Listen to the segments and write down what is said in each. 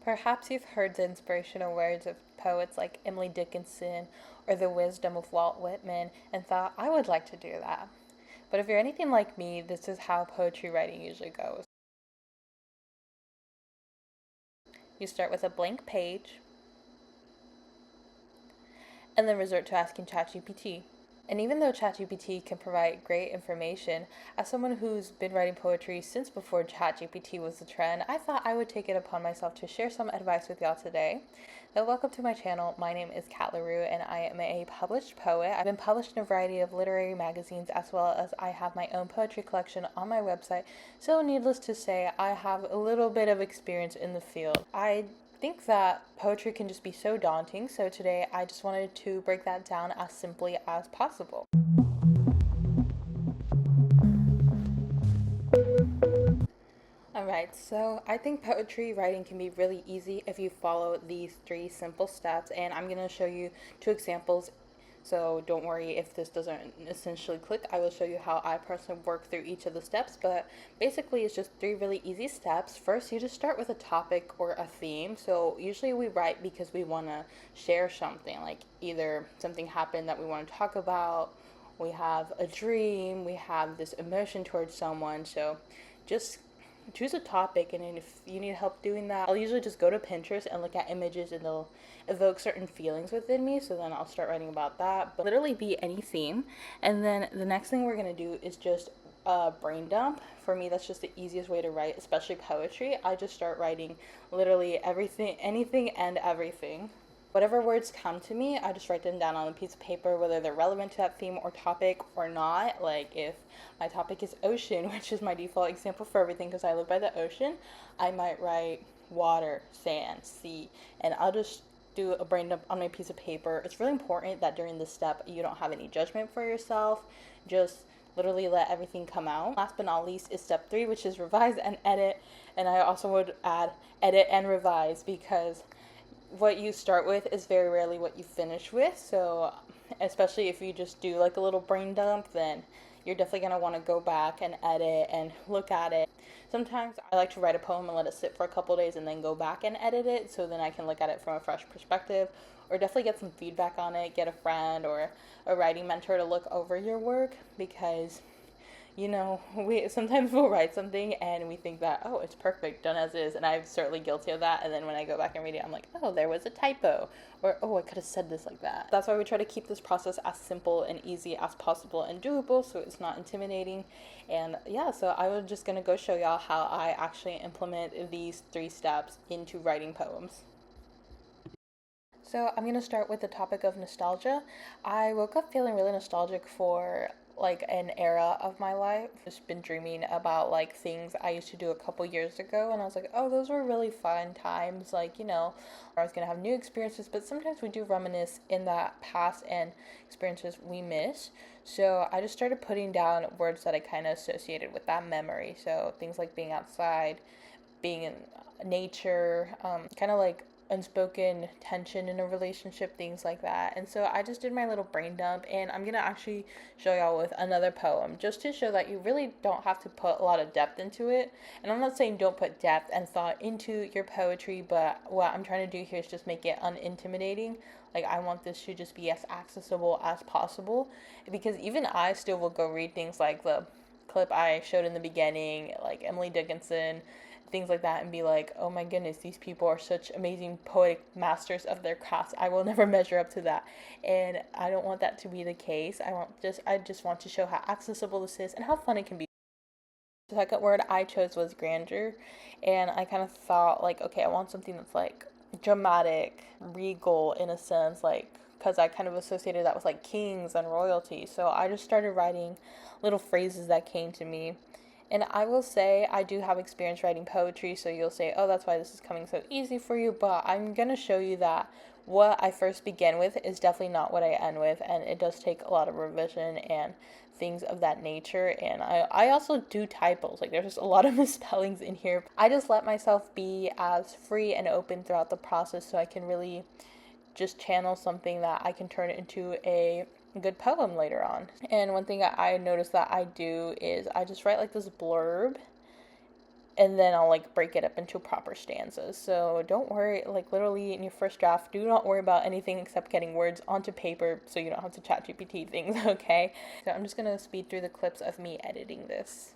Perhaps you've heard the inspirational words of poets like Emily Dickinson or the wisdom of Walt Whitman and thought, I would like to do that. But if you're anything like me, this is how poetry writing usually goes. You start with a blank page and then resort to asking ChatGPT. And even though ChatGPT can provide great information, as someone who's been writing poetry since before ChatGPT was the trend, I thought I would take it upon myself to share some advice with y'all today. So welcome to my channel. My name is Kat LaRue and I am a published poet. I've been published in a variety of literary magazines as well as I have my own poetry collection on my website. So needless to say, I have a little bit of experience in the field. I think that poetry can just be so daunting, so today I just wanted to break that down as simply as possible. Alright, so I think poetry writing can be really easy if you follow these 3 simple steps, and I'm going to show you 2 examples. So don't worry if this doesn't essentially click. I will show you how I personally work through each of the steps, but basically it's just 3 really easy steps. First, you just start with a topic or a theme. So usually we write because we want to share something, like either something happened that we want to talk about, we have a dream, we have this emotion towards someone. So just choose a topic, and then if you need help doing that, I'll usually just go to Pinterest and look at images and they'll evoke certain feelings within me, so then I'll start writing about that. But literally be any theme. And then the next thing we're going to do is just a brain dump. For me, that's just the easiest way to write, especially poetry. I just start writing literally everything, anything and everything. Whatever words come to me, I just write them down on a piece of paper, whether they're relevant to that theme or topic or not. Like if my topic is ocean, which is my default example for everything because I live by the ocean, I might write water, sand, sea, and I'll just do a brain dump on my piece of paper. It's really important that during this step you don't have any judgment for yourself. Just literally let everything come out. Last but not least is step 3, which is revise and edit. And I also would add edit and revise because what you start with is very rarely what you finish with. So especially if you just do like a little brain dump, then you're definitely going to want to go back and edit and look at it. Sometimes I like to write a poem and let it sit for a couple days and then go back and edit it, so then I can look at it from a fresh perspective, or definitely get some feedback on it, get a friend or a writing mentor to look over your work, because we sometimes we'll write something and we think that, oh, it's perfect, done as is, and I'm certainly guilty of that. And then when I go back and read it, I'm like, oh, there was a typo, or oh, I could have said this like that. That's why we try to keep this process as simple and easy as possible and doable, so it's not intimidating. And yeah, so I was just gonna go show y'all how I actually implement these 3 steps into writing poems. So I'm going to start with the topic of nostalgia. I woke up feeling really nostalgic for like an era of my life. Just been dreaming about like things I used to do a couple years ago, and I was like, oh, those were really fun times. Like, I was going to have new experiences, but sometimes we do reminisce in that past and experiences we miss. So I just started putting down words that I kind of associated with that memory. So things like being outside, being in nature, kind of like unspoken tension in a relationship, things like that. And so I just did my little brain dump, and I'm gonna actually show y'all with another poem just to show that you really don't have to put a lot of depth into it. And I'm not saying don't put depth and thought into your poetry, but what I'm trying to do here is just make it unintimidating. Like, I want this to just be as accessible as possible, because even I still will go read things like the clip I showed in the beginning, like Emily Dickinson, things like that, and be like, oh my goodness, these people are such amazing poetic masters of their crafts. I will never measure up to that. And I don't want that to be the case. I just want to show how accessible this is and how fun it can be. The second word I chose was grandeur, and I kind of thought like, okay, I want something that's like dramatic, regal in a sense, like, because I kind of associated that with like kings and royalty. So I just started writing little phrases that came to me. And I will say I do have experience writing poetry, so you'll say, oh, that's why this is coming so easy for you. But I'm going to show you that what I first begin with is definitely not what I end with, and it does take a lot of revision and things of that nature. And I also do typos. Like, there's just a lot of misspellings in here. I just let myself be as free and open throughout the process so I can really just channel something that I can turn into a good poem later on. And one thing I noticed that I do is I just write like this blurb, and then I'll like break it up into proper stanzas. So don't worry, like literally in your first draft, do not worry about anything except getting words onto paper so you don't have to chat GPT things, okay? So I'm just gonna speed through the clips of me editing this.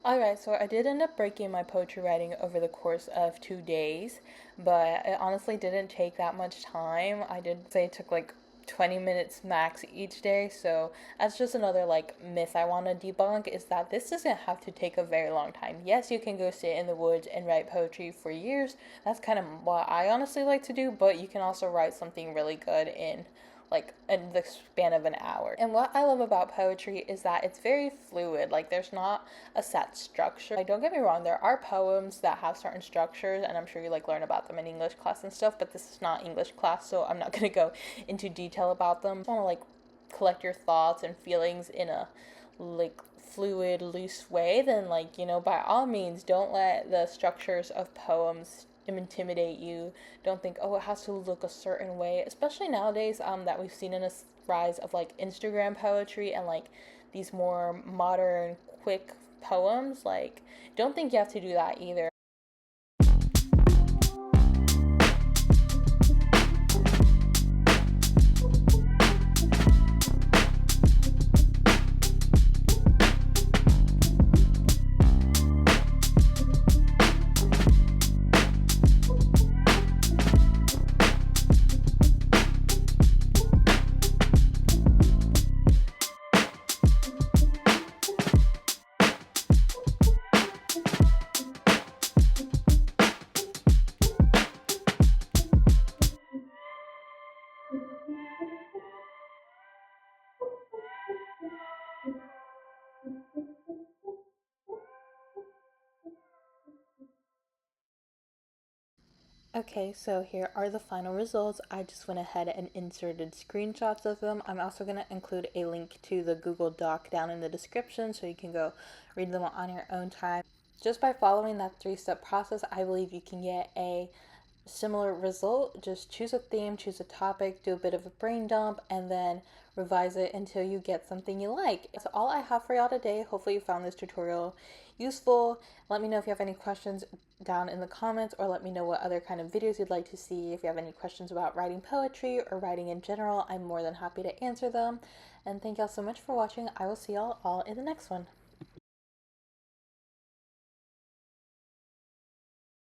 Alright, so I did end up breaking my poetry writing over the course of 2 days, but it honestly didn't take that much time. I did say it took like 20 minutes max each day, so that's just another like myth I want to debunk, is that this doesn't have to take a very long time. Yes, you can go sit in the woods and write poetry for years. That's kind of what I honestly like to do, but you can also write something really good in the span of an hour. And what I love about poetry is that it's very fluid. Like there's not a set structure. Like don't get me wrong, there are poems that have certain structures, and I'm sure you like learn about them in English class and stuff, but this is not English class, so I'm not gonna go into detail about them. I just want to like collect your thoughts and feelings in a like fluid, loose way, then like, you know, by all means, don't let the structures of poems intimidate you. Don't think, oh, it has to look a certain way, especially nowadays that we've seen in a rise of like Instagram poetry and like these more modern quick poems. Like don't think you have to do that either. Okay, so here are the final results. I just went ahead and inserted screenshots of them. I'm also going to include a link to the Google Doc down in the description so you can go read them on your own time. Just by following that three-step process, I believe you can get a similar result. Just choose a theme, choose a topic, do a bit of a brain dump, and then revise it until you get something you like. That's all I have for y'all today. Hopefully you found this tutorial useful. Let me know if you have any questions down in the comments, or let me know what other kind of videos you'd like to see. If you have any questions about writing poetry or writing in general, I'm more than happy to answer them. And thank y'all so much for watching. I will see y'all all in the next one.